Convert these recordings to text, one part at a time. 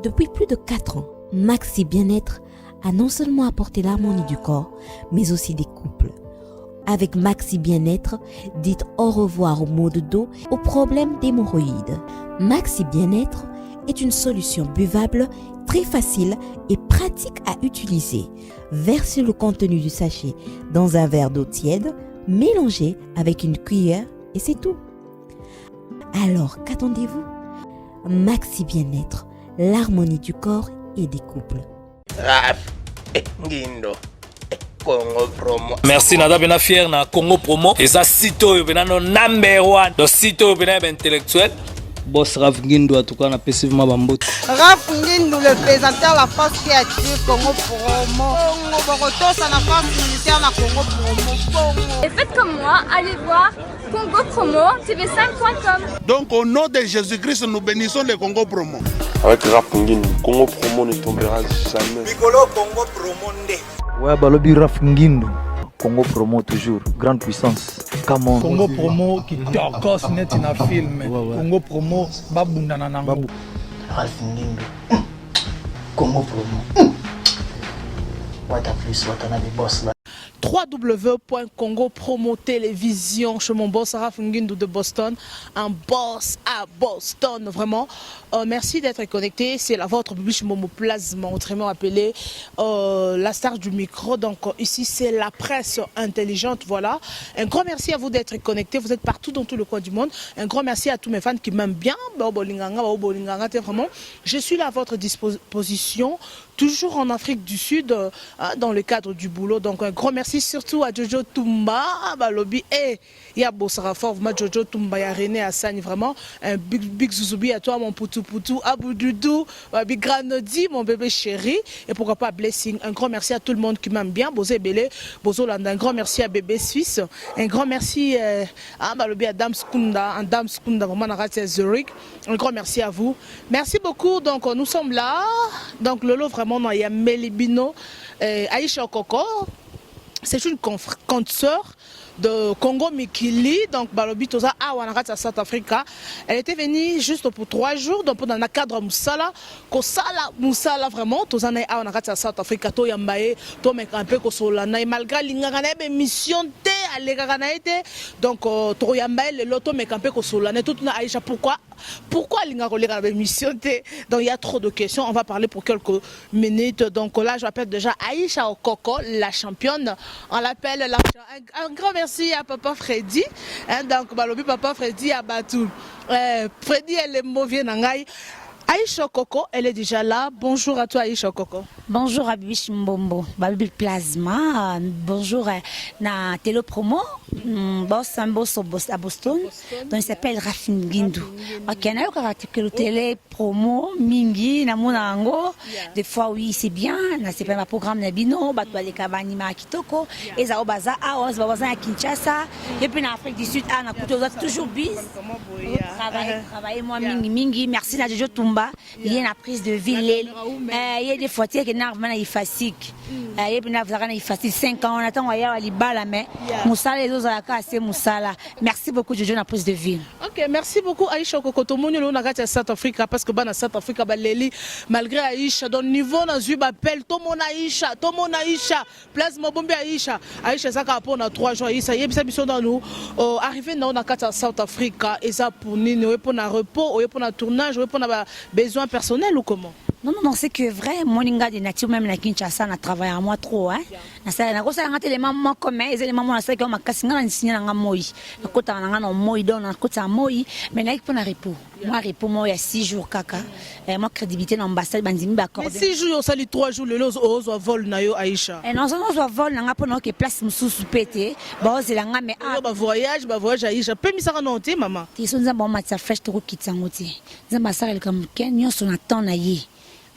Depuis plus de 4 ans, Maxi Bien-être a non seulement apporté l'harmonie du corps, mais aussi des couples. Avec Maxi Bien-être, dites au revoir aux maux de dos, aux problèmes d'hémorroïdes. Maxi Bien-être est une solution buvable, très facile et pratique à utiliser. Versez le contenu du sachet dans un verre d'eau tiède, mélangez avec une cuillère et c'est tout. Alors, qu'attendez-vous? Maxi Bien-être, l'harmonie du corps et des couples. Merci Nada bena fier na Congo Promo. Et ça sito bena no number 1. Do sito bena intellectuel. Boss Raf Ngindu en tout cas na passivement bambote. Raf Ngindu le présentateur la force créative Congo Promo. Congo Boroto ça la force militaire na Congo Promo. Et faites comme moi, allez voir Congo Promo tv5.com. Donc au nom de Jésus-Christ nous bénissons le Congo Promo. Avec Raf Ngindu, Congo Promo ne tombera jamais. Piccolo Congo Promo ndé. Ouais, Balobi Raf Ngindu, Congo Promo toujours, grande puissance. Comment Congo Promo qui torcos net in a film. Congo Promo babunda nanango. Raf Ngindu, Congo Promo. What a plus, what a the boss là. www.congopromo télévision chez mon boss Raf Ngindu de Boston, un boss à Boston vraiment. Merci d'être connecté, c'est la vôtre Bibiche Momo Plasma, autrement appelé la star du micro. Donc ici c'est la presse intelligente, voilà. Un grand merci à vous d'être connecté, vous êtes partout dans tout le coin du monde. Un grand merci à tous mes fans qui m'aiment bien. Vraiment, je suis là à votre disposition, toujours en Afrique du Sud, dans le cadre du boulot. Donc un grand merci surtout à Jojo Tumba, Balobi et ya Bossara Fort, Jojo Tumba, ya René Hassani, vraiment un big zouzoubi à toi mon poutou poutou, Abou Doudou, big Granodi, mon bébé chéri, et pourquoi pas Blessing. Un grand merci à tout le monde qui m'aime bien, Bosé Belé, Bozolanda, un grand merci à bébé Suisse, un grand merci à Balobi, à Dame Skunda, vraiment à Zurich, un grand merci à vous. Merci beaucoup, donc nous sommes là, donc Lolo vraiment, il y a Melibino, Aïcha Okoko. C'est une consoeur de Congo Mikili, donc Balobi Toza Awanagata South Africa. Elle était venue juste pour 3 jours, donc pendant le cadre Moussala, Kosala Moussala vraiment, Toza na Awanagata South Africa, to Yambaye, to Mekampe Kosola, na malgré l'ingana mission te à été donc to Yambaye le loto Mekampe Kosola, na toute na Aïcha pourquoi l'ingana mission te? Donc il y a trop de questions, on va parler pour quelques minutes. Donc là je m'appelle déjà Aïcha Okoko, la championne, on l'appelle un grand merci à Papa Freddy, donc Balobi Papa Freddy à Batou. Freddy elle est mauvais nangai. Aïcha Okoko, elle est déjà là. Bonjour à toi Aïcha Okoko. Bonjour à Bibiche Mbombo, Babi Plasma. Bonjour na Télé Promo. Boss à Boston. Donc il s'appelle Raf Ngindu. Ok, on a eu caractère Télé Promo Mingi Namuna Ango. Des fois oui c'est bien. C'est pas un programme Nabino. Batwa les Kabani Makitoko. Et ça au bazar à Os, bazar à Kinshasa. Et puis en Afrique du Sud, on a toujours bis. Travailler moi Mingi. Merci na Jojo Tumba. Il y a une prise de ville, il y a des fois qui sont facile. Il y a 5 ans, on attend mais Moussala les autres c'est Moussala. Merci beaucoup Jojo la prise de ville. Ok, merci beaucoup Aïcha Kokoto Moni on a South Africa parce que dans South Africa malgré Aïcha dans niveau na zui appelle tout mon Aïcha place Mobombe Aïcha ça pour 3 jours Aïcha yebisa biso dans nous arrivé dans South Africa et ça pour ni pour un repos pour un tournage pour un besoin personnel ou comment? Non, c'est que vrai, mon linga de nature même la Kinshasa na travaille à moi trop hein. Na ça na ko ça ngate les mamans comme les éléments na ça que ma kasinga na signer na moi. Na kota na na moi don na kota moi mais là il faut na repos. Moi repos moi il y a 6 jours kaka. Moi crédibilité dans ambassade bandimi ba accordé. 6 jours ça 3 jours le lozo vol na yo Aïcha. Et non on vol na ngapo na que place mususu pété. Ba ozela nga mais ba voyage Aïcha. Pe mi ça noté maman. Ti so nzamba matsa fresh to kitsangote. Nzamba ça le comme ken nyo so na temps na ye.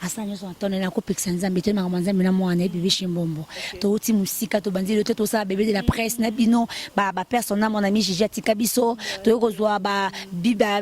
Asanya so atone na ko pekisa nzambe te mama nzambe na mwana Bibiche Mbombo to uti musika to banzi le to ça bébé de la presse na bino ba personne mon ami Gigi Atika biso to kozwa ba biba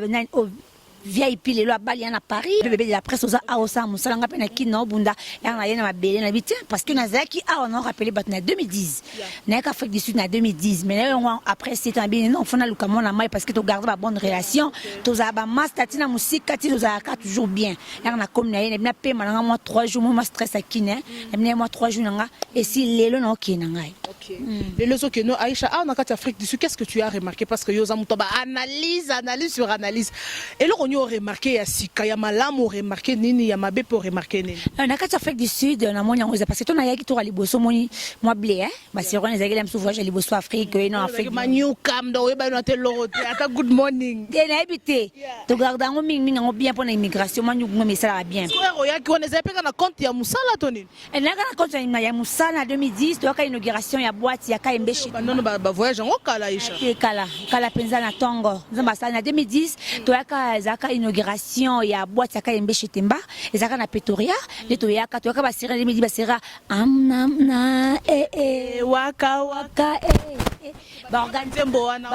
VIP lelo abali na Paris bébé de la presse oza aosa musala nga pe na kino bunda ya na yena mabele na biti parce que nazaki a on a rappelé bat na 2010 na ka Afrique du Sud na 2010 mais là après c'est un bien non fona luka mona mai parce que to garde ba bonne relation to za ba master tina musique kati to za ka toujours bien ya na comme na yena na pe malanga moi 3 jours moi stress akine na moi 3 jours nga et si lelo na okina ngai OK lelo so que no Aïcha a na kati Afrique du Sud qu'est-ce que tu as remarqué parce que yoza mutoba analyse sur analyse et là on y a remarqué ya sika ya malamu remarqué nini ya mabe pour remarquer nini na kati Afrique du Sud na moni ngoza parce que to na yaki to liboso moni moi blé ba c'est rone ezaki la mso voyage liboso Afrique et non Afrique ma new cam do ba no te lorote ata good morning de na habité to garda ngo mingi ngo bien pour na immigration manyu ngo mesala bien ko yaki on ezaki pe na compte ya musala to nini na kana compte ya musala 2010 to ka inauguration ya boîte ya ka embeshi non ba voyage ngo kala Aïcha kala penza na tongo nzamba sa na 2010 to yaka zaka inauguration ya boîte ya ka embeshi temba ezaka na Pretoria le to yaka ba sira 2010 ba sira amna waka ba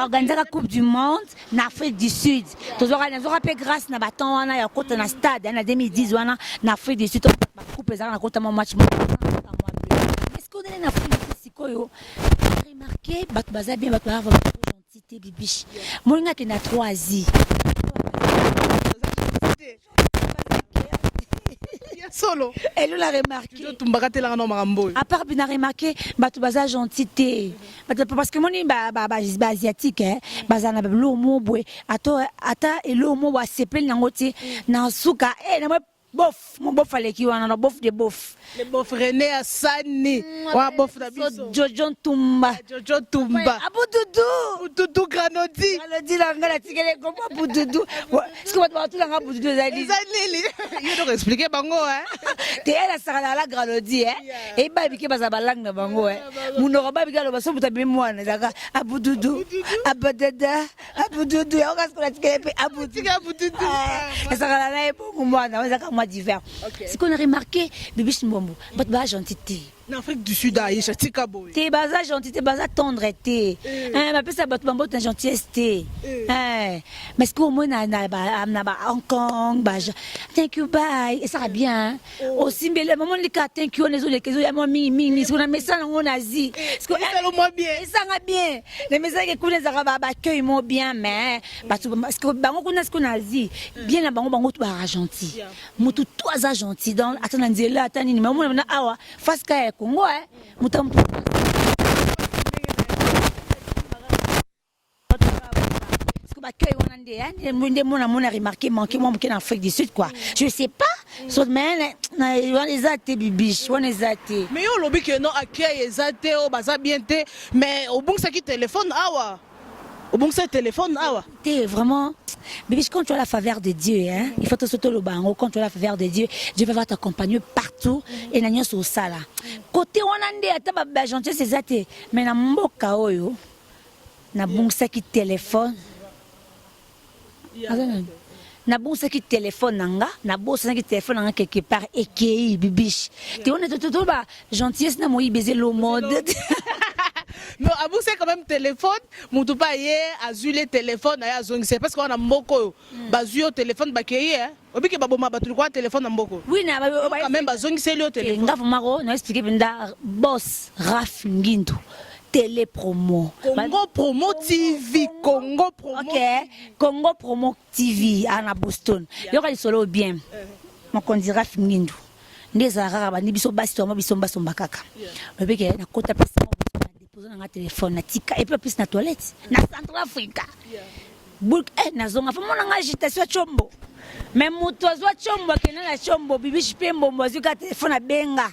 organiser la Coupe du Monde en Afrique du Sud to zora pe grâce na baton wana ya kota na stade na 2010 wana na Afrique du Sud ba coupe ezaka na kota mo match est-ce qu'on est na Afrique du Sud sikoyo remarqué bat baza bien bat ba gentilité bibiche molinga ke na 3 Asie solo elle l'a remarqué à part bien remarqué bato baza gentilité parce que moni ba asiatique baza na lo mo boy ata elo mo wa sepel nango ti na suka na bof mon bof aleki wana na bof de bof le bof René Asani wa bof na biso Jojo Tumba abududu granodi la ngala tikele comme abududu est-ce que va tout la abududu zali il doit expliquer bango te elle sala la granodi et ba biki baza balang na bango munoko ba biki lo baso buta bi mwana zaka abududu abadada abududu ya ngasko la tikele pe abududu sala la bongo mwana zaka moi divers ce qu'on a remarqué bibiche mbombo ba gentilité en Afrique du Sud Aïcha tikabo te baza gentilité baza tendreté ma pesa bat bambo ta gentillesse mais ce qu'on mona na ba Hong Kong ba thank you bye et ça va bien aussi mais le moment les cas thank you on les autres kezo ya moi mingi ce qu'on a message en Asie ce que ça moi bien ça va bien les messages que kuna za ba accueil moi bien mais parce que bango kuna ce qu'on a Asie bien na bango tout ba gentil mutu toi za gentil dans atana nzela atani ni mamu na awa face ka Congo mutam on a remarqué manqué moi en Afrique du Sud quoi je sais pas mais les athées bibiche on les athées mais on lobby que non accueil les athées au baza bien mais au bon ça qui téléphone awa au bon ça téléphone awa t'es vraiment bibiche quand tu as la faveur de Dieu il faut te sauter le banc quand tu as la faveur de Dieu Dieu va t'accompagner partout et na nyonso sala côté on ande ata ba gentil ces athées mais na mboka oyo na bon ça qui téléphone na bon ça qui téléphone nanga na bon ça qui téléphone nanga quelque part et bibiche tu on est tout ba gentillesse na moi baiser le monde mais abou c'est quand même téléphone mutu pa ye azule téléphone ya zongise parce qu'on a mboko bazuyo téléphone ba keye obiki baboma batu kwa téléphone na mboko oui na quand même bazongise le téléphone ngava maro na expliquer benda boss Raf Ngindu télé promo Congo Promo TV Congo Promo Congo Promo TV à Boston yoka lisolo bien mon kondira Ngindu ndeza rara ba nibiso basi to biso mbaso mbakaka obeke na kota pesa déposer na téléphone na tika et puis na toilette na Centrafrique book na zonga fa mona agitation chombo mais mutu azwa chombo akena na chombo bibishi pembo mwazi ka téléphone abenga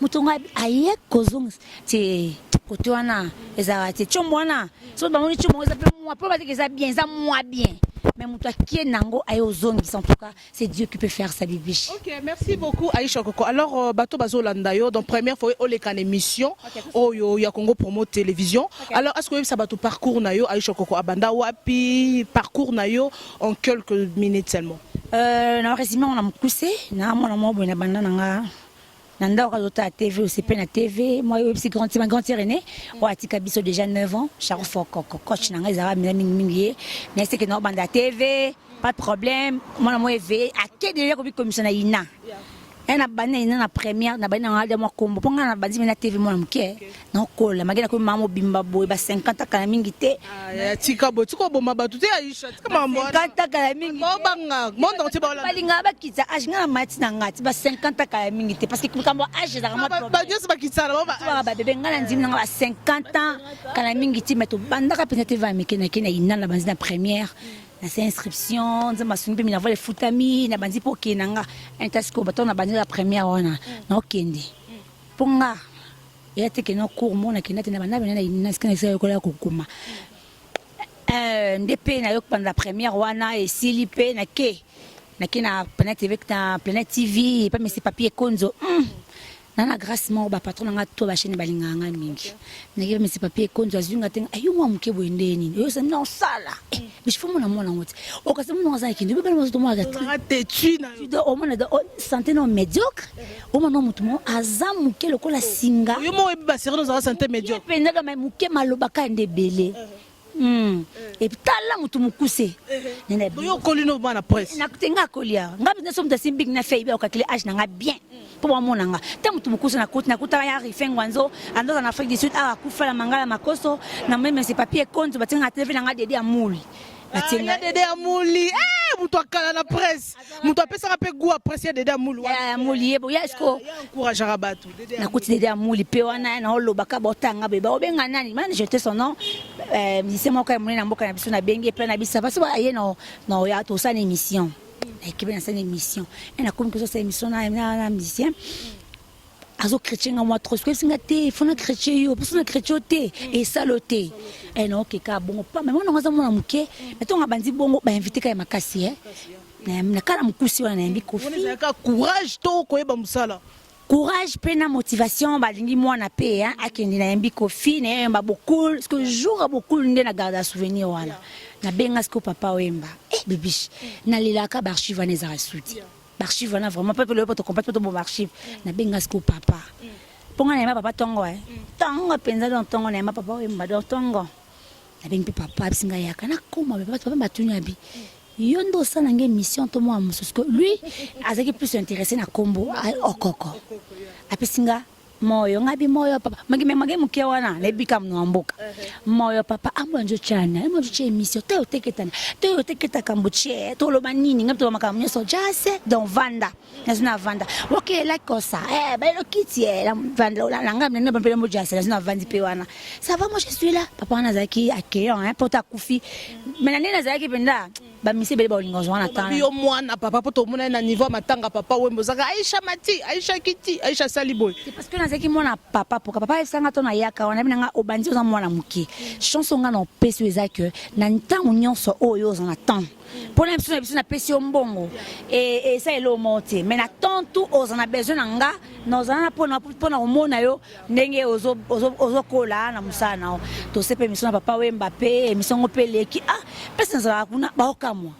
mutu ngabi aye kozonga te côté wana ezara te chombo wana so ba moni chombo za pe moi pas que ça bien ça moi bien mais mutu akie nango aye ozongi en tout cas c'est Dieu qui peut faire sa bibiche. OK merci beaucoup Aïcha Koko alors bato bazolanda yo donc première fois on les can émission oyo ya Congo Promo télévision alors est-ce que ça bato parcours na yo Aïcha Koko abanda wapi parcours na yo en quelques minutes seulement na résumé on a poussé na mona mo bona banda nanga nanda ka TV aussi pe na TV moi aussi grand René o atika biso déjà 9 ans Charles Foko coach nanga ezara mingi mais c'est que na banda TV pas de problème. Moi, moi, éveillé. À quel délire comme commission Ina? Elle a banné la première, n'a banné un de moi combo. Pour qu'on a banni la TV, moi, m'ké. Non, cool. La magie comme maman Bimbabo, bah 50 ans calamingité. Ah, Tikabo, tu comprends ma batute Aïcha. Comment moi? 50 ans calamingité. Bon banga, mon dans tes balles. Balinga ba kitsa, âge nga mati na ngati, bah 50 ans calamingité. Parce que comme moi, âge ça remonte. Bah Dieu c'est pas kitsa là. Bah bébé nga ndim nga 50 ans calamingité, mais to banda ka peut-être va mais kena ina la banzi na première. C'est inscription, nous avons mis les foutami, nous avons dit pour qu'il y ait un test qu'on a banni la première on a kendi. Pour nga, il y a des cours mon qui n'a pas na scanner ko la kokuma. Ndep na yok pendant la première wana et silipé na ke na Planète TV et pas mais c'est papier konzo. Nana grâce mo ba patron nga to ba chaîne balinga nga mingi. Nake mais c'est papier konzo azunga tenga ayo mwa mke boendeni. Yo se non sala. Mais je fais mon amour en route. Au cas où nous avons qui ne peut pas nous demander tu au moins de santé non médiocre. Au moins nous mutumo azamu ke lokola singa. Yo mo eba sero nous avons santé médiocre. Penda ka mai muke malobaka ndebele. Et puis tala mutu mukuse. Nene yo kolino bana presse. Na kutenga kolia. Ngabi na somme de simbig na fei ba okakile age na nga bien. Pour moi nga. Te mutu mukuse na kuta ya rifengwanzo ando en Afrique du Sud a kufa la mangala makoso na même c'est papier compte batinga TV na nga dede amuli. Batinga dede amuli. Mutu akala na presse. Mutu apesa ka pe goût apprécier dede amuli. Ya amuli yebo ya esko encourage rabatu. Na kuti dede amuli pe wana na olobaka botanga beba obenga nani man jeter son nom. C'est moi quand mon na mboka na biso na bengi pe na bisa parce que aye no ya to sa émission. Équipe na sa émission. Et na comme que ça émission na musicien. Azo chrétien moi trop parce que singa te fona chrétien yo parce que chrétien te et saloté. Et non ke ka bongo pas mais moi na mwana muke mais to ngabandi bongo ba inviter ka makasi na kala mukusi wana na mbi kofi. On a courage to ko eba musala. Courage, peine, motivation, balingi moi na paix, hein, akendi na yembi kofi, na yemba beaucoup, parce que jour a beaucoup nde na garde souvenir wana. Na benga sko papa wemba. Bibish, na lilaka barchive wana za rasuti. Barchive wana vraiment pas le pas te comprendre pas bon archive. Na benga sko papa. Ponga na yemba papa tongo Tongo penza don tongo na yemba papa wemba don tongo. Na bengi papa bisinga yaka na koma papa batunya bi. Yondo sana nge mission to moi mususko lui azaki plus intéressé na kombo okoko apisinga moyo ngabi moyo papa magi muke wana lebika mnamboka moyo papa ambanjo chana ambanjo che mission to teketa kambuche to lo banini ngapto makamnyo so jase don vanda nazina vanda okay like kosa ba lo kiti la vanda la ngamne ne bapele mo jase nazina vandi pe wana ça va moi je suis là papa wana zaki accueillant hein pour ta kufi menane na zaki penda ba misi bele ba olingo zwana tana yo mwana papa poto mona na niveau matanga papa wembo zaka Aisha Mati Aisha Kiti Aisha Saliboy c'est parce que nazaki mwana papa pour papa esanga to na yaka wana binanga obandi oza mwana muke chanson nga na peso ezake na ntango nyonso oyo za na temps pour l'impression biso na pesi mbongo et ça elo monte mais na temps tout oza na besoin nga nos ana pona omona yo ndenge ozo kola na musana to sepe mission na papa wemba pe mission ngopeleki pesa za kuna ba okamwa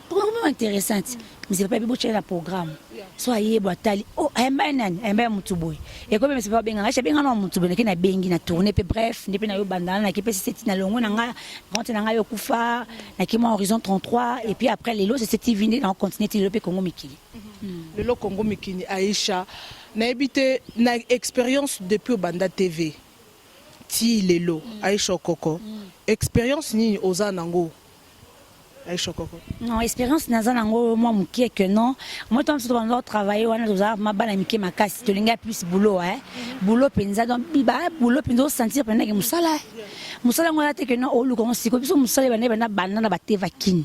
programme intéressante mais c'est pas bibo na programme soit yebo atali emba mutuboy et comme c'est pas benga no mutuboy na bengi na tourner pe bref ndipo na yo bandana na kipe c'est na longo na nga vente na nga yo kufa na kima horizon 33 et puis après les lots c'est TV on continue le Congo Mikili le lot Congo Mikili Aisha na habité na expérience depuis Banda TV ti lelo Aisha Koko expérience ni ozanango Aisha Koko non expérience nazanango moi mukie que non moi tant que on travailler on a déjà ma bana mike makasi to linga plus boulot boulot penza donc biba boulot penza sentir pendant que musala ngona te que non o luko siko biso musala bana na bateva kin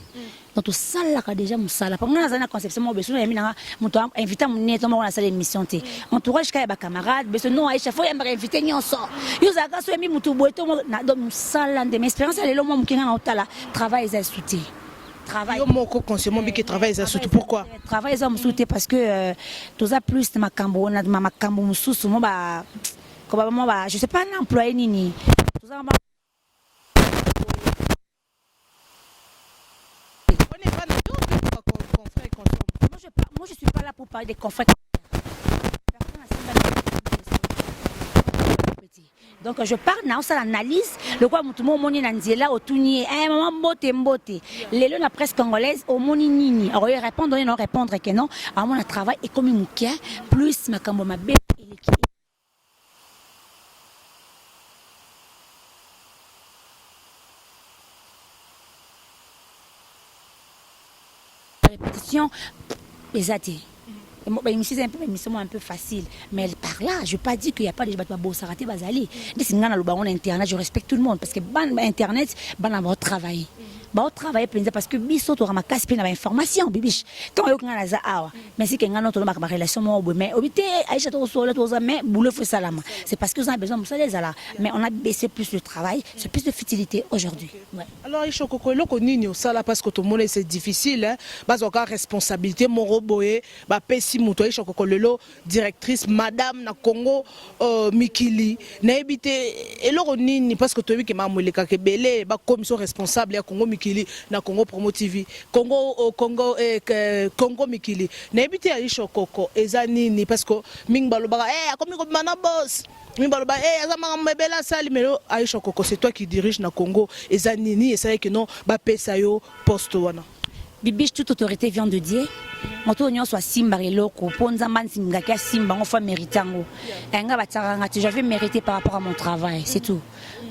donc tout ça là déjà musala pendant nazana conception mo besoin ya mina muto inviter muneto mo na salle émission te entourage ka ba camarade besoin non Aisha faut ya inviter nyonso yo zaka so mi mutu boeto na donc musala de mes expérience le mo mukinga na otala travail za soutien travail yo moko consciemment bi que travail ça surtout pourquoi travail ça me soutient parce que tout ça plus de makambo na makambo mususu mo ba probablement ba je sais pas l'employé nini tout ça moi je suis pas là pour parler des confrères Donc je parle dans cette analyse, le quoi tout le monde moni nanzela otuni maman mbote. Les la presse congolaise au moni nini. Alors il répondre non répondre que non. À mon travail et comme mukia plus makambo mabe répétition exacte. C'est un peu facile, mais par là, je ne veux pas dire qu'il n'y a pas de gens qui vont rater bazali. Internet, je respecte tout le monde parce que Internet, va travailler. Travailler parce que biso to ramakasi pe na information bibish tant yo ngana za awa mais si kenga noto ba relation mo mais obité Aïcha to so to za mais boulot faut salama c'est parce que vous avez besoin de ça les ala mais on a baissé plus le travail c'est plus de futilité aujourd'hui. Ouais. Alors Aïcha koko loko nini au sala parce que tout le monde c'est difficile hein bas encore responsabilité moro boye ba pesi muto Aïcha koko lelo directrice madame na Congo Mikili na ebité eloko nini parce que to wi ke mamuleka ke belé ba commission responsable ya Congo na Congo Promo TV Congo Mikili na ebité Aïcha koko eza nini parce que ming balobaka akomi ko mana boss ming baloba azama mebela sali melo Aïcha koko c'est toi qui dirige na Congo eza nini et c'est que non ba pesa yo poste wana bibiche toute autorité vient de Dieu moto nyo soit simba reloko ponza man singa ka simba on fa méritango nga batsaranga je vais mériter par rapport à mon travail c'est tout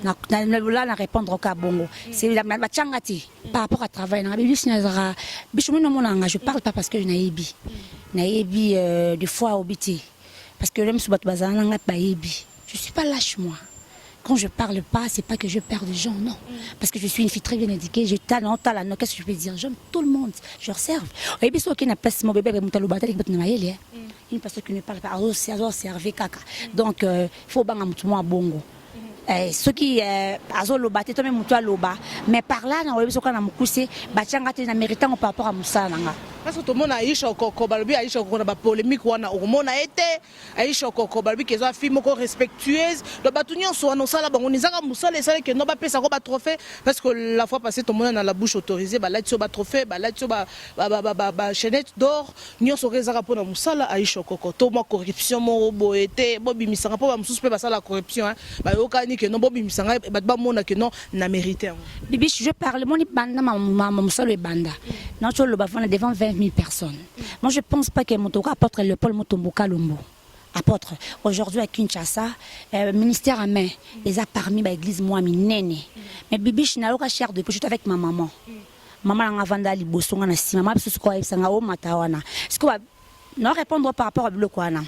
na répondre au cas bongo c'est la batsangati par rapport à travail na bibiche na bicho no monanga je parle pas parce que naebi des fois obiti parce que même sous bat bazana nga baebi je suis pas lâche moi. Quand je parle pas, c'est pas que je perds des gens, non. Parce que je suis une fille très bien éduquée, j'ai talent, qu'est-ce que je peux dire? J'aime tout le monde, je observe. Et puis, ce qui n'a pas mon bébé, une personne qui ne parle pas, c'est caca. Donc, il faut que je me bongo. Ceux qui ont lobaté, toi même toi loba, mais par là, on a besoin de me coucher, bachangate na méritant par rapport à Moussa nanga. Parce que tout le monde a Aïcha koko balbi Aïcha koko na ba polémique wana au monde a été Aïcha koko balbi que soit fille moko respectueuse, le batunyo so na sala bango nizanga Moussa les sala que no ba pesa ko ba trophée parce que la fois passée tout le monde a la bouche autorisée ba là ba trophée ba là ba chaînette d'or nyo so rezaka pona Moussa la Aïcha koko to mo corruption mo boete bo bimisanga po ba mususu pe ba sala corruption hein ba yokani que non bo bimisanga ba mona que non na mérité. Bibi je parle mon banda maman Moussa le banda. Non tu le ba devant 20 000 personnes. Moi, je ne pense pas que mon apôtre Léopold Mutomboka Lombo. Apôtre, aujourd'hui à Kinshasa, ministère à main, ils ont parmi l'église moi, mi néné. Mais Bibi, je n'ai pas cher depuis, je suis avec ma maman. Maman a vendu les boissons, maman a dit que je suis en Matawana. Est-ce que non répondre par rapport à Blokwana?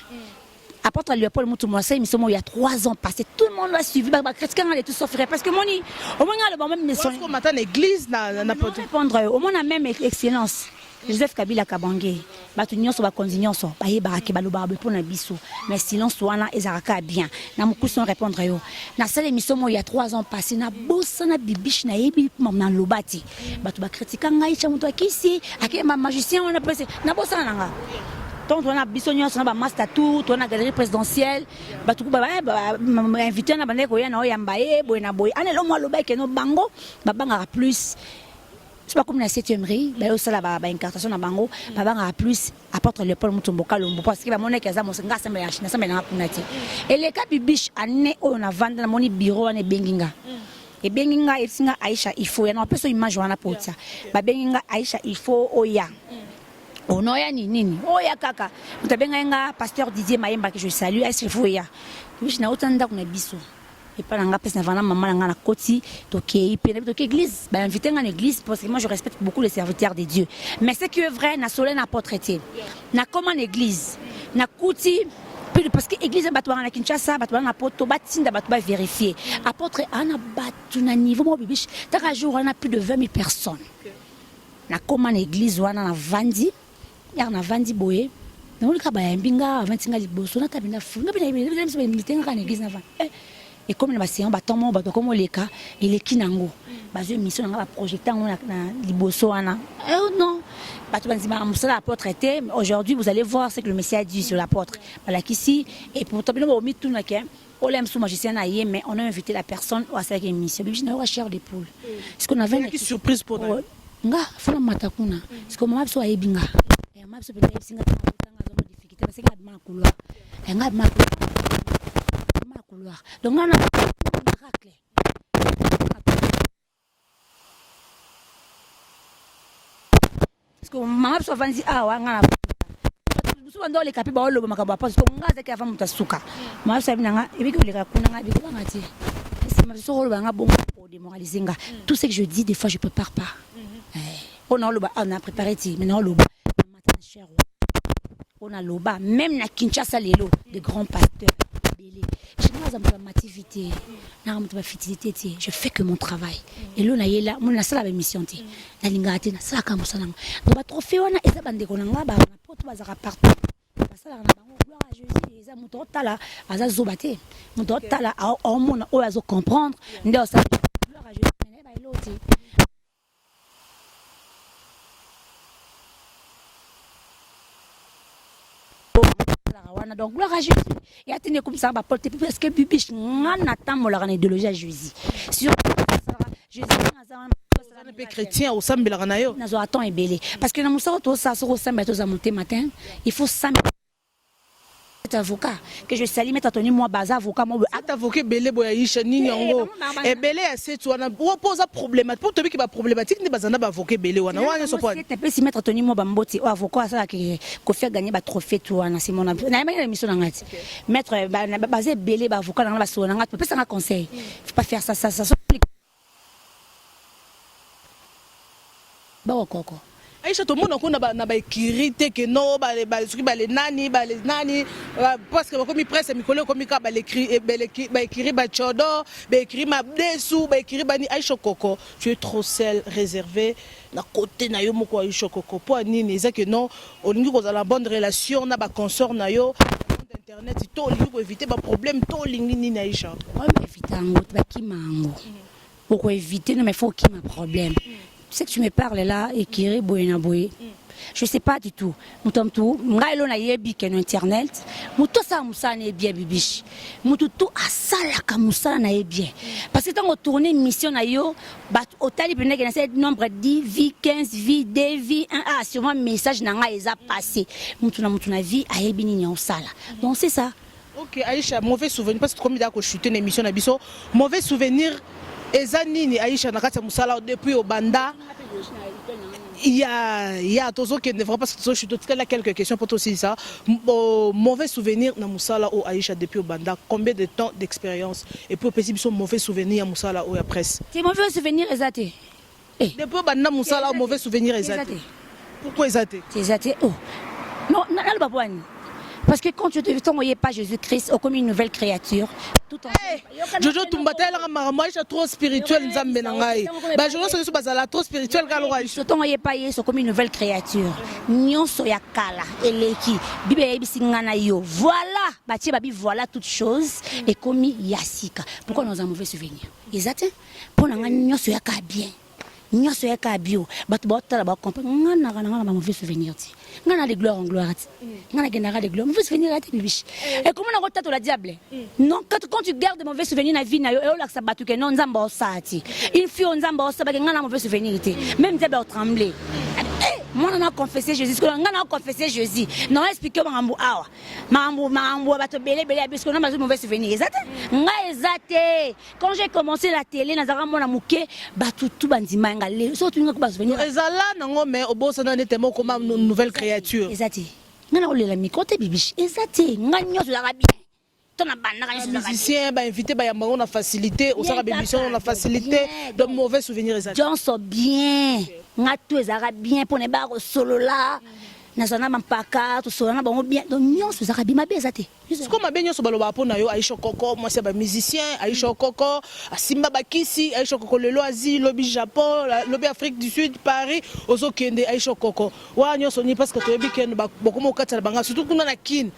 Apôtre Léopold Mutomboka, il y a 3 ans passé, tout le monde l'a suivi, chrétien allait tout souffrir parce que mon au moins le même mission. Est-ce que maintenant l'église n'a pas répondre au moins la même excellence. Joseph Kabila Kabangé, batu nyonso ba konzi nyonso, ba yeba ke baloba be pona biso, mais silence wana ezaraka bien. Na mukuso répondre yo. Na sala émission mo il y a 3 ans passé na bossa na bibiche na yebi na lobati. Batu ba critique ngai cha muto akisi, ake ma magicien wana pese na bossa nanga. Donc on a biso nyonso na ba master tour, on a galerie présidentielle, batu ba invité na bande ko ya na oyambaye boy na boy. Ane lo mo loba ke no bango, ba banga plus. C'est pas comme la 7e rue, mais aussi la incartation na bango, baba plus apôtre Léopold Mutomboka Lombo parce que ba monnaie kaza mosenga sembe ya china sembe na kunati. Et les cas bibiche année on a vendu na moni bureau na benginga. Et benginga esinga Aïcha il faut ya na peso image wana pota. Ba benginga Aïcha il faut oya. Onoya ni nini? Oya kaka. Mutabenga nga pasteur Didier Mayemba que je salue, est-ce il faut ya. Bibiche na otanda kuna biso. Et pas dans la personne avant maman dans la côte toqué église ben invité en église parce que moi je respecte beaucoup les serviteurs de Dieu mais ce qui est vrai na solé n'a pas traité na comme en église na kouti parce que église batwa na Kinshasa batwa na poto batinda batwa vérifier apôtre ana batu na niveau mo bibiche taka jour on a plus de 20 000 personnes na comme en église wana na vandi ya na vandi boye na olika ba mbinga avantinga liboso na tabina funga bina militenga en église na vandi. Et comme les bâtiments bâtons comme les cas et les kinango basé mission on va projeter na liboso ana non bato banzima musala apôtre était aujourd'hui vous allez voir ce que le Messie a dit sur l'apôtre voilà qu'ici et pour tabino ba omitu na ke on l'aime sous magicien na yé mais on a invité la personne à cette émission bibi na chair de poule ce qu'on avait une surprise pour nga fona matakuna ce que mama so ayebinga et mama so pe ayebinga tanga zo difficulté parce que nga bima couloir nga bima couloir donc on a que maman so vanzi awa ngana souvent dans les capi ba loba makaba parce que ngaza ke afa muta suka maman so binanga ebiki oleka kuna nga biki ngati c'est ma so loba nga bon pour démoraliser nga tout ce que je dis des fois je prépare pas on a préparé maintenant loba matin cher on a loba même na Kinshasa lelo de grands pasteurs belé je n'ai pas ma activité na ma fitilité je fais que mon travail et là na yela mon na sala ba mission té na lingate na sala ka musala donc ba trophée wana eza bande ko na nga ba na poto bazaka partout ba sala na bango gloire à Jésus eza muto tala aza zobate muto tala au mona o azo comprendre ndio ça gloire à Jésus mais ba eloti donc gloire à Jésus. Il y a tenu comme ça va porter parce que bibiche ngana tambo la idéologie à Jésus. Sur Jésus on est chrétien au sambela kana yo. Nazo attend et belé parce que na musa to ça so sambela to za monter matin, il faut sambela avocat que je salue mettre Tony moi baza avocat moi avocat belé boyaisha nini yango et belé assez tu wana pose problématique pour te qui ba problématique ni bazana ba avocat belé wana wana so point tu peux si mettre Tony moi bamboti avocat ça ko faire gagner ba trophée tu wana c'est mon avis na émission na ngati mettre basé belé ba avocat na ba so na ngati peut ça un conseil faut pas faire ça ba okoko Aïcha tout le monde na ba écrit que non ba les nani parce que comme presse mikolo comme ka ba écrit ba chodo ba écrit ma desu ba écrit ba ni Aïcha koko tu es trop seul réservé na côté na yo moko Aïcha koko po nini c'est que non on ngi ko za la bonne relation na ba consort na yo internet to li pour éviter ba problème to lingi ni Aïcha on éviter ngo ba kimango pour éviter non mais faut qui ma problème. C'est que tu me parles là et qui est boyena boy. Je sais pas du tout. Mutam tout, ngailo na yebi ken internet. Muto sa musa na bien bibiche. Muto tout asala ka musa na bien. Parce que tant on tourner mission na yo, bat otali pene que na nombre 10 vie 15 vie 2 vie 1 sûrement message na nga eza passé. Muto na vie a yebi ni sala. Donc c'est ça. OK, Aïcha, mauvais souvenir parce que comme il a chuté une émission na biso, mauvais souvenir. Ezanini Aïcha nakata musala depuis au banda il y a tozo qui ne devrait pas je suis tout là quelques questions pour toi aussi ça mauvais souvenir na musala au Aïcha depuis au banda combien de temps d'expérience et pour possible son mauvais souvenir à musala au presse c'est mauvais souvenir exacté depuis au banda musala mauvais souvenir exacté pourquoi exacté c'est exacté oh non na ba boani. Parce que quand tu te t'envoyais pas Jésus-Christ comme une nouvelle créature, tout en Jojo Tumbatela moi je suis trop spirituel nzambe na ngai. Ba Jojo so bazala trop spirituel ka lwa. Tu t'envoyais pas Yesu comme une nouvelle créature. Nyonso ya kala eleki. Bible yebisi ngana yo. Voilà, batie babi voilà toute chose et komi yasika. Pourquoi nous avons un mauvais souvenir? Exact. Pour nga nyonso ya ka bien. Nyonso ya ka bio. Batu botala ba comprendre ngana ngana mauvais souvenir ti. Ngana de gloire en gloire. Ngana général de gloire. Mauvais souvenir à bibiche. Et comment on a la diable? Non, quand tu gardes de mauvais souvenirs dans la vie, na yo e la sabatu que non nzamba osati. Il faut nzamba osaba que ngana mauvais souvenir ti. Même diable a tremblé. Moi on a confessé Jésus, ngana a confessé Jésus. Non expliquer mambo awa. Mambo bato belé parce qu'on a de mauvais souvenirs. Exact? Nga exact. Quand j'ai commencé la télé nazara mona muke batu tout bandima ngale. So tu nga ko souvenir. Ezala nango mais obosa na netemo comme une nouvelle créature. Exact. Ngana o lela micro te bibiche. Exact. Ngana la bien. Les musiciens invité on a facilité au sein de l'émission on a facilité de mauvais souvenirs exact. Gens sont bien. Ngatu ezara bien pour ne pas solo là. Nazana mampaka to solo na bango bien. Donc nyonso ezara bien mabe ezate. C'est comme bien nyonso baloba pona yo Aïcha Koko moi c'est ba musicien Aïcha Koko Simba Bakisi Aïcha Koko le Loisi lobby Japon lobby Afrique du Sud Paris ozo kende Aïcha Koko. Wa nyonso ni parce que to yebi ken ba komo katala banga surtout kuna na kin.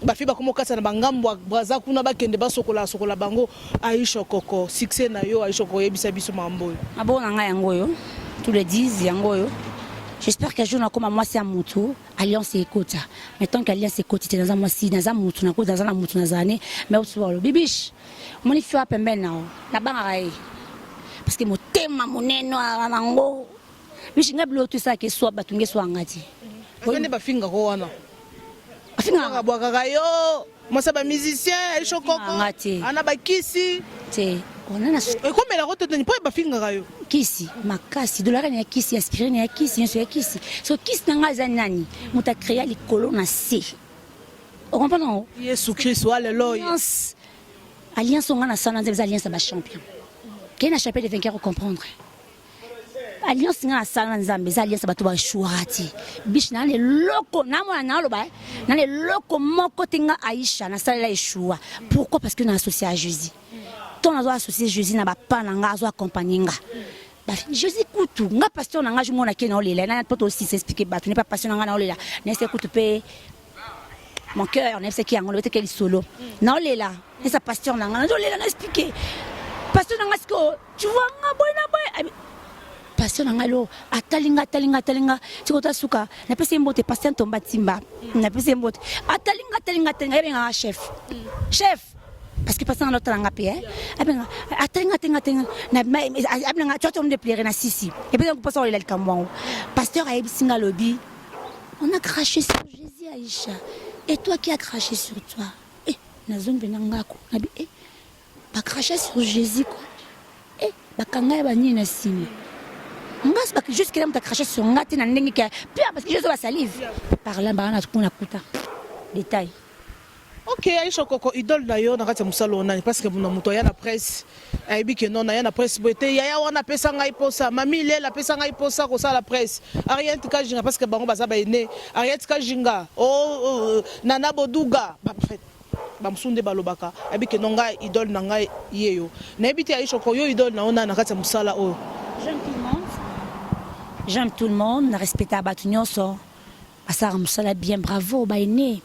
Ba fi ba komo katala bangambo braza kuna ba kende ba sokola bango Aïcha Koko succès na yo Aïcha Koko yebisa biso mambo. Abona nga yango yo. Tous les 10 yango yo. J'espère qu'un jour, comme moi, c'est un moutou, Alliance écoute. Mais tant qu'Alliance écoute, c'est dans un mois, dans un moutou, dans un moutou, dans un année, mais au soir, le bibiche, mon il fait à peine maintenant, la banque parce que mon thème, mon nez noir, mango, mais je n'ai pas tout ça qui soit battu, soit engagé. Vous n'avez pas fini à Roana. Fini à Boagayo, moi, c'est un musicien, et Chokoko, Anna Bakisi. On a et comme la route n'est pas fini à Rayo. kisi makasi dollar na kisi aspirine ya kisi nso ya kisi so kisi nanga za nani muta créer les colonnes na C on comprend non Yesu Christ wale loy alliance on a ça dans des alliances ba champion quel a champion de vainqueur comprendre alliance nga sala nzambe za alliance bato ba shuati bish na le loko na mona na loba na le loko moko tinga Aisha na sala Yeshua pourquoi parce que na associé à Jésus ton azo associé Jésus na ba pa na nga azo accompagner nga ba Jésus kutu nga pasteur na nga jumo na kena olela na poto aussi s'expliquer ba tu n'es pas pasteur na nga na olela na se kutu pe mon cœur n'est ce qui a ngolo te quel solo na olela na sa pasteur na nga na olela na expliquer pasteur na nga sko tu vois nga boy na boy passion ngalo atalinga tikota suka na pese mbote passion tomba timba na pese mbote atalinga yenga chef parce que passion l'autre nga pe abenga atalinga na abenga tu as de plaire na sisi et puis on passe au lel kamwa pasteur a ebisinga lobby on a craché sur Jésus Aïcha et toi qui as craché sur toi na zone benangako na bi ba craché sur Jésus quoi ba kanga ba ni na simi ngas parce que juste qu'il a craché sur ngati na ndenge ka pire parce que Jésus va salive par là ba na tukuna kuta détail. OK Aisha Koko idole d'ailleurs na kati musalo na parce que na muto ya na presse aibi que non na ya na presse boté ya wana pesa ngai posa mami le la pesa ngai posa ko sa la presse Ariette Kajinga parce que bango baza ba ene Ariette Kajinga Nana Boduga en fait bamsunde balobaka aibi que non ngai idole na ngai yeyo na ebiti Aisha Koko yo idole na ona na kati musala o j'aime tout le monde, je respecte à Batunyoso. Asara Moussala bien bravo, baïné.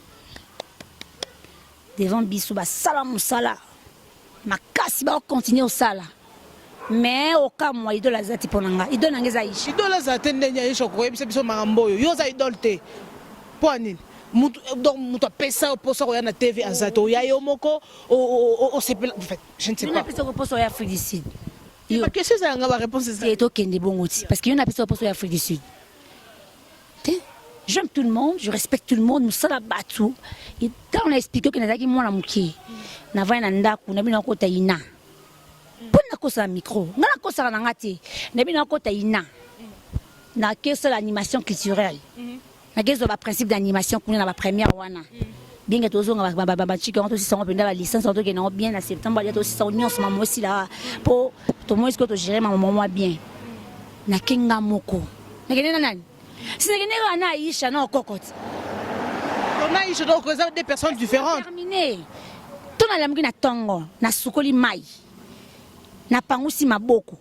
Devant Bissou, salam Moussala. Ma casse, va continuer au sala. Mais au cas moi, idole la zati ponanga, idole nangeza ishi. Idole la zati ndenya yisho ko ebise biso maramboyo. Yo za idole te. Poani. Donc muto pesa oposa ko ya na TV azato ya yo moko o sepela en fait, je ne sais pas. Pesa oposa ya Afrique du Sud. Qu'est-ce que ça a réponse ça? C'est ok des bons outils parce qu'il y en a personne pour l'Afrique du Sud. J'aime tout le monde, je respecte tout le monde, nous sommes battus. Et quand on a expliqué que nous avons dit moi la mouki, nous avons un ndaku, nous avons un côté ina. Pour nous cause un micro, nous avons cause un ngati, nous avons un côté ina. Nous avons cause l'animation culturelle. Nous avons le principe d'animation qu'on a la première wana. Bien que tous les chicos ont aussi la licence, ont bien en septembre, il y a aussi son union, maman aussi là, pour tout le monde que tu gères maman bien. Na kinga moko. Na kinga nan. Si na kinga na Aisha na cocotte. On a Aisha donc des personnes différentes. Terminé. Ton na lamgi na tongo, na sukoli mai. Na pangusi maboko.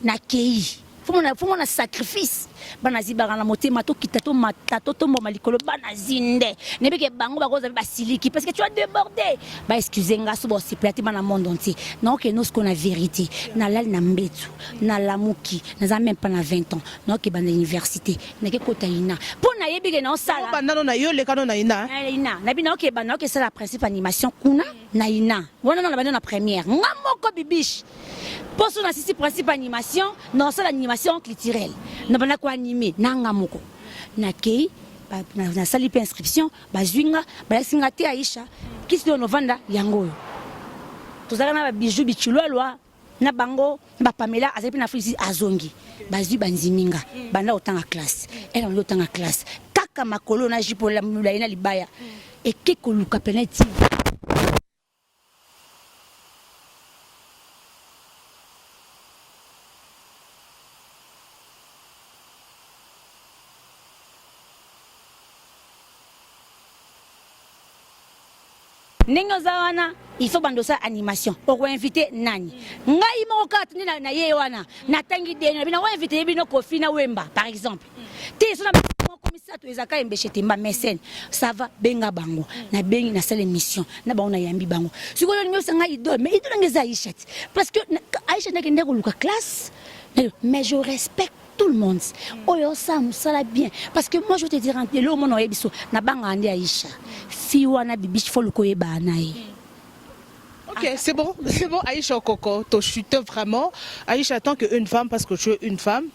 Na kei. Faut mon sacrifice bana zibara na motema to kitato matato to malikolo bana zinde nebeke bango bakoza basiliki parce que tu as débordé ba excusez nga so bo se plate bana monde entier non que nous ce qu'on a vérité na lal na mbetu na lamuki na za même pas na 20 ans non que bana université na ke kota ina pour na yebike na sala bana na yo le kano na ina na bina que bana que c'est la principe animation kuna na ina wana na bana na première ngamoko bibiche pour son assistant principe animation non c'est l'animation culturelle na bana ko animé nanga moko na kei na sali pe inscription bazwinga balasinga te Aisha kisi do novanda yango tozala na bijou bichulwa na bango ba Pamela azepi na Afrique azongi bazwi banziminga banda otanga classe elle on otanga classe kaka makolo na jipo la mulaina libaya et keko luka penalty. Nengo zawana il faut bandosa animation pour inviter nani ngai mo ka tuni na ye wana na tangi de na bina wa inviter bino Kofi na Wemba par exemple te so na commissaire to ezaka embechete mba mécène ça va benga bango na bengi na sala émission na ba ona yambi bango siko yo nyosa ngai idole mais idole ngeza Aisha parce que Aisha ndeke ko luka classe mais je respecte tout le monde. Oh ça me bien parce que moi je te dire le monde oyebi biso na banga ande Aisha fiwa na bibi faut le koyeba nae. OK, c'est bon Aisha Koko, tu chutes vraiment. Aisha tant qu'une femme parce que tu es une femme.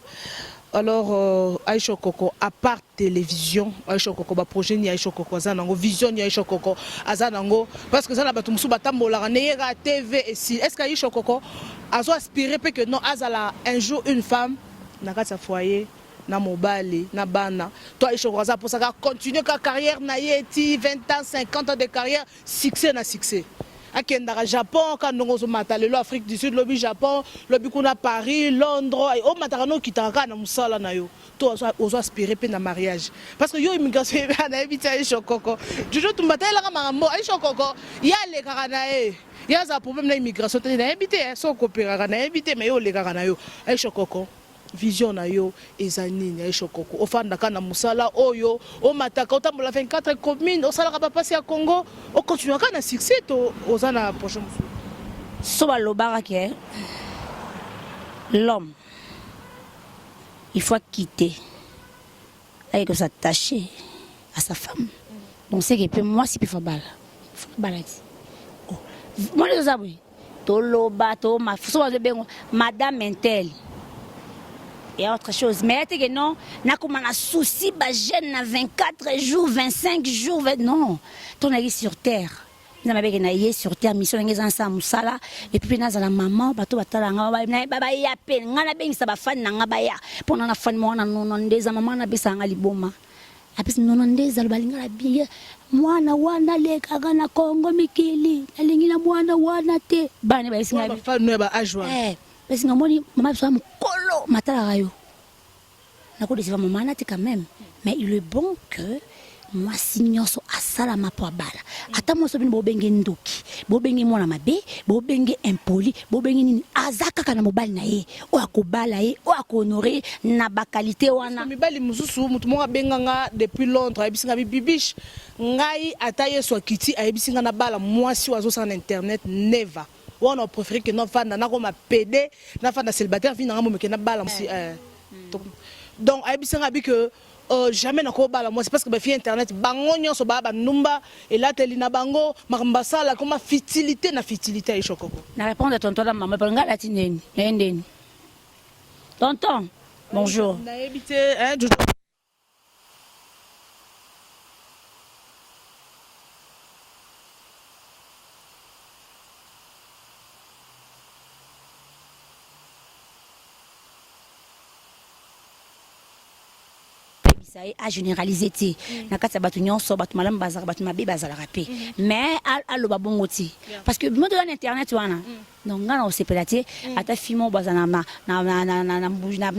Alors, Aïcha Koko, à part télévision, Aïcha Koko, ba projet ni Aïcha Koko, azanango vision ni Aïcha Koko, azanango parce que ça na batumsu batambola neyera TV et si est-ce qu'Aïcha Koko azo aspirer peut que non azala un jour une femme na kata foyer na mobali na bana toi Aïcha Koko pour ça continuer ka carrière na yeti 20 ans 50 ans de carrière succès na succès. Akendara Japon quand nous sommes matalelo Afrique du Sud lobby Japon lobby kuna Paris Londres et au matarano kitaka na musala na yo to ozo aspirer pe na mariage parce que yo immigration na ebita Aïcha Koko jojo tumbatela ka mambo Aïcha Koko ya le karana e ya za problème na immigration te na ebité so coopérer na ebité mais yo le karana yo Aïcha Koko vision na yo ezanini Aïcha Koko ofanda kana musala oyo o mataka otambola 24 communes o sala ka passer à Congo o continue kana succès to ozana prochain so balobaka ke l'homme il faut quitter il faut s'attacher à sa femme donc c'est que moi si peut faire balle moi les abouis to loba to ma so madame Intel et autre chose mais que non na comme un souci ba jeune na 24 jours 25 jours non ton aller sur terre na mabeke na yé sur terre mission ngeza ensemble musala et puis na za la maman bato batala nga ba ya pe nga na bengisa ba fan na nga ba ya pona na fan mo na nono ndeza maman na bisa nga liboma apisi nono ndeza balinga la bien mwana wana leka kana Kongo mikili alingi na mwana wana te bana ba isinga fan no ba ajwa parce que moni maman so mukolo matala rayo na ko disiva maman na te quand même mais il est bon que moi signons so asala mapo bala ata mo so bin bo benge ndoki bo benge mwana mabe bo benge impoli bo benge nini azaka kana mobali na ye o akobala ye o akonorer na ba qualité wana mibali mususu mutu mo benganga depuis Londres abisinga bibiche ngai ataye so kiti abisinga na bala mwasi wazo sur internet never on a préféré que nos fans na comme PD na fans célibataire vient na mo mekena bala si donc abisinga bi que jamais na ko bala moi c'est parce que ba fi internet bango nyonso ba numba et là telina bango makamba la comme futilité na futilité Aïcha Koko na répondre à tonton la maman parce que ngala tineni ndeni tonton bonjour na habité hein à généraliser ti na kati batu nyonso batu malam bazar batu mabe bazala rapé mais allo babongoti parce que moi de l'internet wana donc ngana osepelati ata fimo bazana na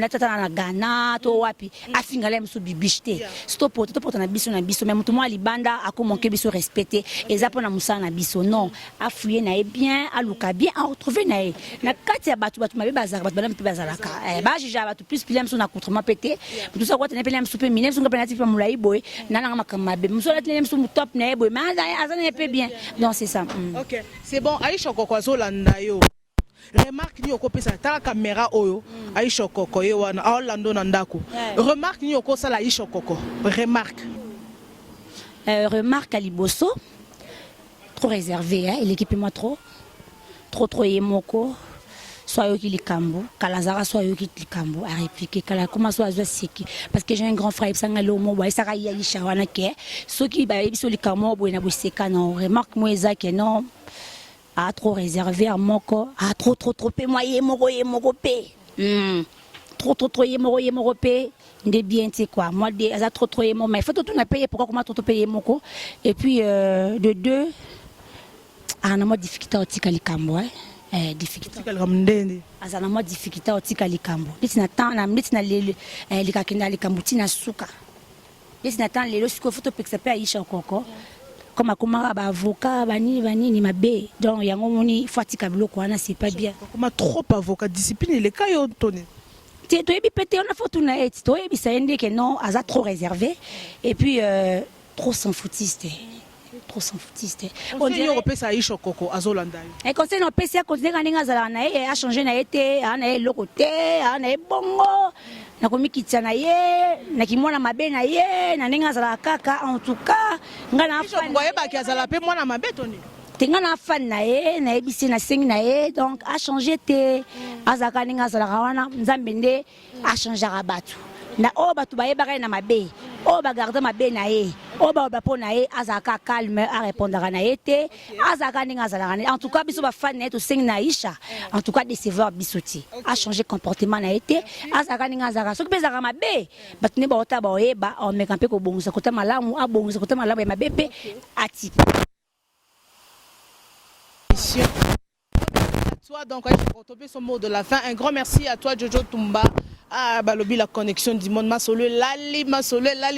tata na Ghana to wapi afingala mso bibishte stop to na biso mais mutu mo libanda akomonke biso respecter ezapo na musana na biso non afuye na bien aluka bien a retrouver na kati ya batu mabe bazar batu malam bazala ka ba jija batu plus pilem so na contrement pété tout ça quoi tene pilem so pe mine so ngapena ti pa mulai boy nana makama be muso la tene so top na boy mais azana pe bien donc c'est ça OK c'est bon Aïcha Koko azolanda yo remarque ni okopesa ta caméra oyo Aïcha Koko ye wana Orlando na ndako remarque ni okosala Aïcha Koko remarque remarque à Liboso trop réservé hein il équipe moi trop yemoko soit yo ki likambo kalazara soit yo ki likambo a répliquer kala comment soit zo siki parce que j'ai un grand frère sanga lo mo boy saka ya Aïcha wana ke soki ba biso likambo boy na boseka non remarque moi ezaki non a trop réservé à moko a trop pe moyen moko pe trop yemoko pe ndé bien tu quoi moi des a trop yemoko mais faut tout na payer pourquoi comment trop payer moko et puis de deux ana mo difficulté otika likambo difficulté kamndende azana mo difficulté otika likambo litina temps na litina lele likakenda likambo tina suka litina temps lelo siko photo pexer pe Aïcha Koko comme akoma ba avocat bani mabe donc yango moni fatika biloko wana c'est pas bien comme trop avocat discipline les cas yo toni to yebi pété on a photo na et to yebi ça indi que non aza trop réservé et puis trop sans foutiste on dirait européen ça Aïcha Koko azolanda et conseil no PC continuer kaninga zala na e a changer na été ana e lokote ana e bongo na komikitsa na ye na kimona mabe na ye na ninga zala kaka en tout cas ngana fa ngoye ba ki azala pe mwana mabe toni tenga na fan na ye na ebisi na sengi na ye donc a changé te azaka ninga zalaka wana nzambe nde a changé rabatu na o batu ba yebaka na mabe o ba garder mabe na ye o ba po na ye azaka calme a répondre na ye te azaka ninga zalaka en tout cas biso ba fan na to sengi na Aisha en tout cas décevoir bisoti a changé comportement na ye te azaka ninga zalaka soki bezaka mabe batu ne ba ota ba yeba o me kampe ko bongusa kota malamu a bongusa kota malamu ya mabe pe ati toi donc pour tomber son mot de la fin un grand merci à toi Jojo Tumba ah balobi la connexion du monde masolo lali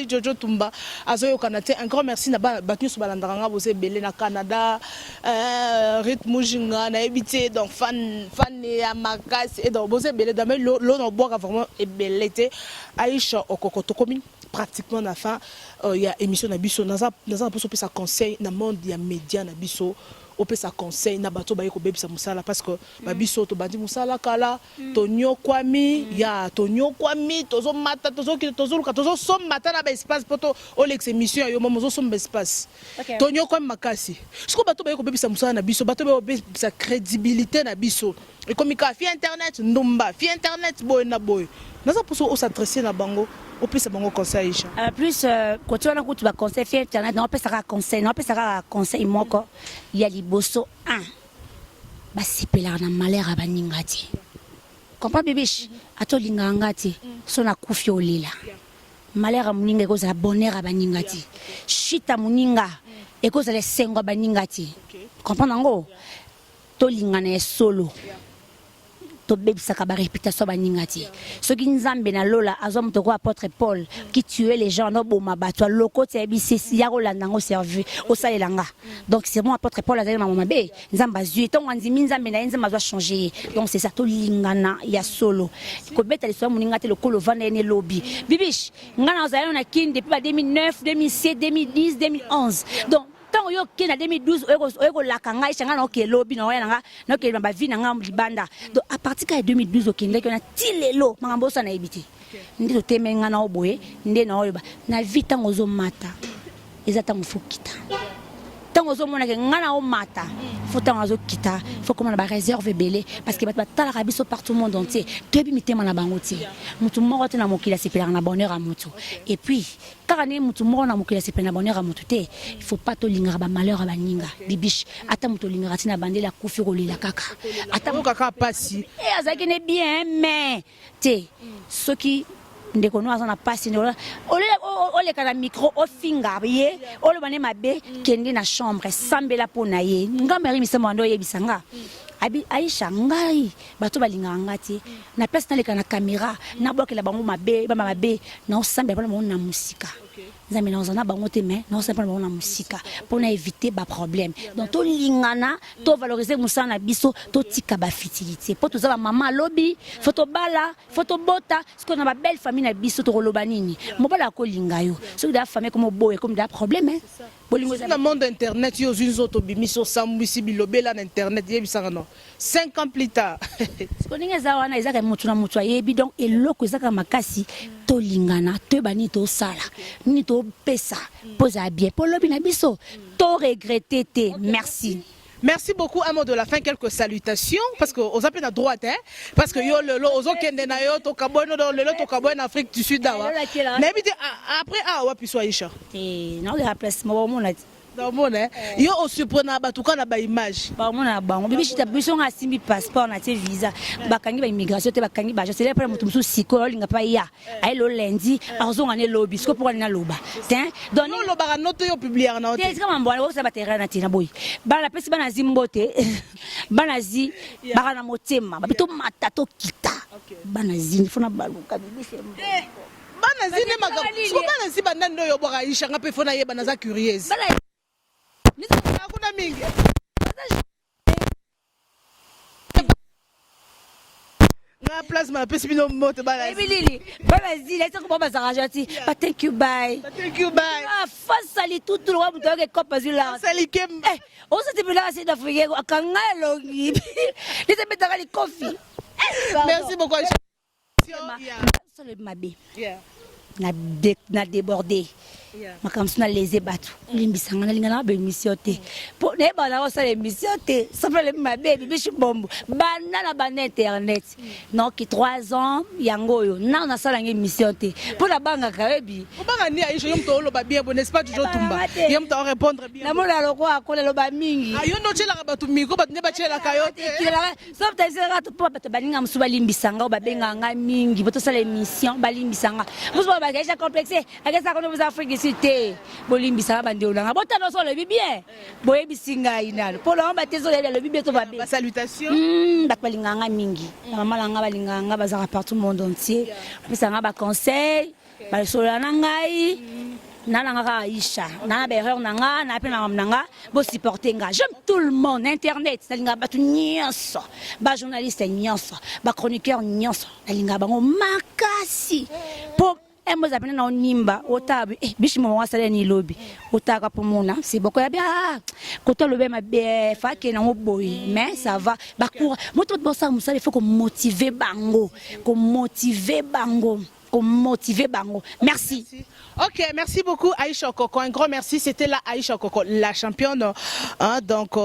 Jojo Tumba azoyo kanate un grand merci na battu sur balandanga bosé belé na Canada rythme jinga na ebité donc fan ya makas et donc bosé belé dans l'eau no boire vraiment et bellété Aisha okokoto komi pratiquement na fin il y a émission na biso naza poso pe sa conseil na monde ya média na biso au peut ça conseil na bato ba yeko bebisa musala parce que babiso to bandi musala kala tonyo kwami ya tonyo kwami tozo mata tozo ki tozo luka tozo som mata na ba espace poto o lex émission yo mozo som ba espace tonyo kwami makasi siko bato ba yeko bebisa musala na biso bato ba bebisa crédibilité na biso et comme ka fi internet ndumba fi internet boy na boy naza poso o s'adresser na bango au plus bango conseil plus quand tu as un conseil fi internet non peut ça conseil moko ya liboso 1 basipela na malera baningati comprends bibish atolinga ngati sona kufi olila malera muninga ekoza bonheur baningati shita muninga ekoza le sengo baningati comprends ngo tolinga na solo to bebisaka ba réputation baningati soki nzambe na lola azom to ko apôtre Paul qui tuait les gens no boma bato loko te bisisi ya rolanda ngo servi au salelanga donc c'est mon apôtre Paul azali mama be nzamba zui to nganzimi nzambe na nzamba zo changer donc c'est ça to lingana ya solo ko beta le so muningati le kolo vana ene lobby bibish ngana azali na kin depuis 2009 2007 2010 2011 donc tant yo ki na 2012 eko la kanga ishanga na ke lobby na yana na ke ba vi na ngam libanda donc à partir de 2012 okende ko na tilelo mangambo sa na ebiti ndi to temenga na oboye ndi na oyoba na vita ngozo mata ezata mfukita tango zo mona ke ngana o mata faut tango zo kita faut comment ba réserve belé parce que ba tala rabiso partout monde entier tebi mitema na bangoti mutu moko te na mokila sepela na bonheur a mutu et puis karane mutu moko na mokila sepela na bonheur a mutu te il faut pas to linga ba malheur ba ninga bibish ata mutu linga tina bandela kufi rolila kaka ata kaka pasi et azaki ne bien mais te soki ndeko no azana pasi ne ole kana micro o finga ye ole bane mabe kende na chambre sambela pona ye ngamari misemo ndo yebisanga abi Aisha ngai bato balinga ngati na place na leka na caméra na bokela bango mabe ba mabe na osambela pona na musika nzambe na ozana bango te mais na osambela bango na musika pona éviter ba problème donc to lingana to valoriser musana na biso to tika ba fertilité po to za ba mama lobby photo bala photo bota ce qu'on a ba belle famille na biso to roloba nini mo bala ko linga yo ce da famille comme boye comme da problème hein bolingo dans le monde internet yo zinzo to bimiso sambisi bilobela na internet yebisanga no 5 ans plus tard ce qu'on ngeza wana ezaka mutu na mutu yebi donc eloko ezaka makasi to lingana to bani to sala ni to pesa posa bien pour lobi na biso to regretter te merci. Merci beaucoup. Un mot de la fin, quelques salutations parce que aux appels à droite, hein, parce que yo le aux okende na yo to kabono dans le to kabono en Afrique du Sud là. Mais après wa puis soit Aisha. Et non le remplacement mon dans mon hein. Yo au surprenant ba tout kana ba image. Ba mona bango bibi chita biso nga simbi passeport na te visa. Bakangi ba immigration te bakangi ba je sais pas mutu musu siko linga pa ya. Ai lo lundi azonga ne lobby siko pour na loba. Tiens, donc non lo ba note yo publier na hotel. Est-ce que mambo wo sa ba terrain na tina boy. Ba la pesi bana zimbote. Bana zi ba na motema. Ba bito mata to kita. Bana zi fona baluka bibi sembo. Bana zi ne maga. Siko bana zi bana ndo yo boka isha ngape fona ye bana za curieuse. Hakuna mingi. Na plasma pesi bino moto bala. Ebilili. Bala zi la sako baba zarajati. But thank you bye. Thank you bye. Ah face ali tout le monde doit que copa zula. Sali kem. On se dit là c'est d'Afrique akanga longi. Les mettre dans les coffee. Merci beaucoup. Sur le mabé. Na débordé. makambo na leze bato limbisanga na lingana ba émission te po ne ba na osala émission te sopele mabe bibishi bombo bana na ba internet donc 3 ans yango yo na na sala émission te po na banga kaebi po banga ni aisha yom to lo ba bien bon n'est-ce pas toujours tumba yom to répondre bien na mona loko akola lo ba mingi ayo no chela ba tu miko ba ne ba chela kayo te sauf ta sera to po ba baninga musuba limbisanga ba benga nga mingi bo to sala émission ba limbisanga musuba ba kaisha complexé akesa kono vous Afrique cité bolimbisa bande olanga botano so le bien boyebisinga inalo polo ba tezo le bibé to ba ba salutation ba balinganga mingi mama langa balinganga bazaka partout monde entier bisanga ba conseil ba solana ngai nanga ka Aisha na ba erreur nanga na pe nanga bo supporter nga j'aime tout le monde internet salinga batu nyonso ba journaliste nyonso ba chroniqueur nyonso salinga bango makasi po emo za pena na onimba otabi bishi mo wasale ni lobi otaka pomona c'est boko ya bien koto lobe ma be fa ke na moboyi mais ça va ba cour moto bossa musala il faut qu'on motiver bango merci. Ok, merci beaucoup Aïcha Okoko, un grand merci. C'était là Aïcha Okoko, la championne. Hein, donc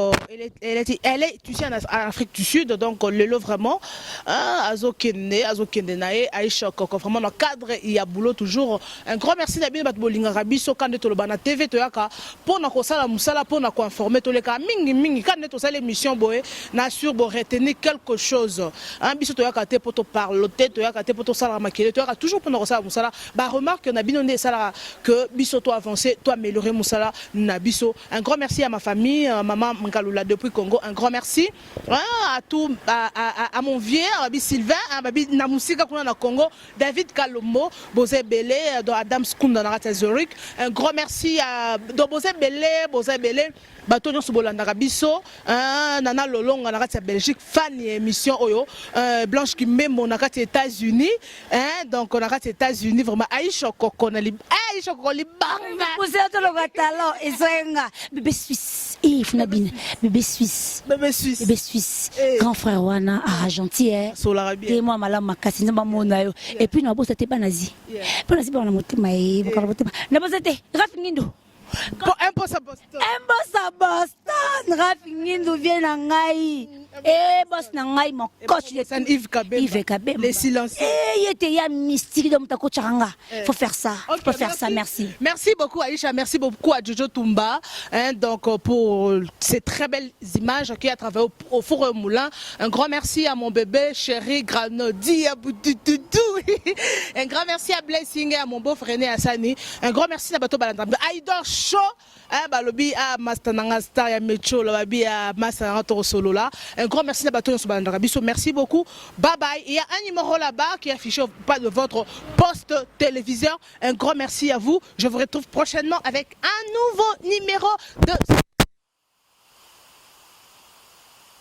elle est tu sais en Afrique du Sud, donc le lot vraiment. Azokende nae Aïcha Okoko, vraiment dans le cadre il y a boulot toujours. Un grand merci Nabi Batbolinga Rabiso quand de Tolobana TV toyaka pour na kosala musala pour na ko informer toleka mingi quand de tosala émission boé na sur bo retenir quelque chose. Hein biso toyaka te pour to parler toyaka te pour to sala makele toyaka toujours pour na kosala musala. Ba remarque na binone sala que biso toi avancer, toi améliorer Moussala Nabiso. Un grand merci à ma famille, maman Mkalula depuis Congo. Un grand merci à tout à mon vieux, à Sylvain, à Babi Namusika na Congo, David Kalombo, Bozé Belé, Adam Skunda na Zurich. Un grand merci à Bozé Belé, Batonyo Sobolanda Rabiso, Nana Lolonga na Belgique, fan émission Oyo, Blanche Kimembo na États-Unis, donc on a États-Unis vraiment Aïcha Okoko na Aïcha Okoko libanga. Vous êtes le talent et ça bébé suisse. Il faut nabine bébé suisse. Grand frère wana Argentine. Et moi malam makasi nzamba mona yo. Et puis na bossa te banazi. Banazi bana motema e bokala motema. Na bossa te Rafingindo. Imposa Boston, Rafingindo vient na ngai. Boss na ngai mon coach de Yves Kabemba. Les silencieux. Il était ya mystique de mutako charanga. Faut faire ça. Faut faire ça, merci. Merci beaucoup Aïcha, merci beaucoup à Jojo Tumba donc pour ces très belles images qui a travaillé au four moulin. Un grand merci à mon bébé chéri Granodi à Boutoutou. Un grand merci à Blessing et à mon beau-frère René Hassani. Un grand merci à Bato Balandam. Aïdor Show, balobi à Mastananga Star ya Mecho, lobi à Mastananga Toro Solo là. Un grand merci à Bato Balandarabiso. Merci beaucoup. Bye bye. Il y a un numéro là-bas qui est affiché au pas de votre poste téléviseur. Un grand merci à vous. Je vous retrouve prochainement avec un nouveau numéro de